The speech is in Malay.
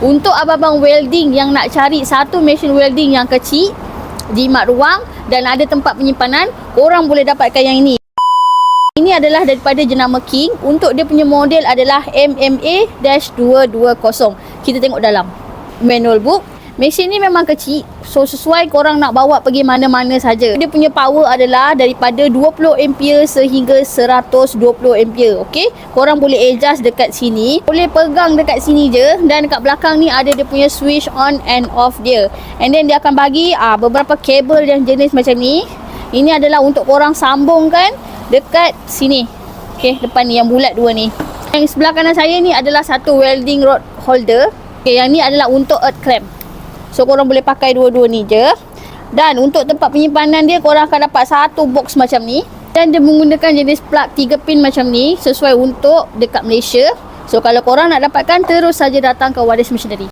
Untuk abang-abang welding yang nak cari satu mesin welding yang kecil, jimat ruang dan ada tempat penyimpanan, korang boleh dapatkan yang ini. Ini adalah daripada jenama King. Untuk dia punya model adalah MMA-220. Kita tengok dalam manual book. Mesin ni memang kecil, so sesuai korang nak bawa pergi mana-mana saja. Dia punya power adalah daripada 20 ampere sehingga 120 ampere. Okey, korang boleh adjust dekat sini, boleh pegang dekat sini je, dan dekat belakang ni ada dia punya switch on and off dia. And then dia akan bagi beberapa kabel yang jenis macam ni. Ini adalah untuk korang sambungkan dekat sini. Okey, depan ni yang bulat dua ni. Yang sebelah kanan saya ni adalah satu welding rod holder. Okey, yang ni adalah untuk earth clamp. So korang boleh pakai dua-dua ni je. Dan untuk tempat penyimpanan dia, korang akan dapat satu box macam ni. Dan dia menggunakan jenis plug 3 pin macam ni, sesuai untuk dekat Malaysia. So kalau korang nak dapatkan, terus saja datang ke Waris Machinery.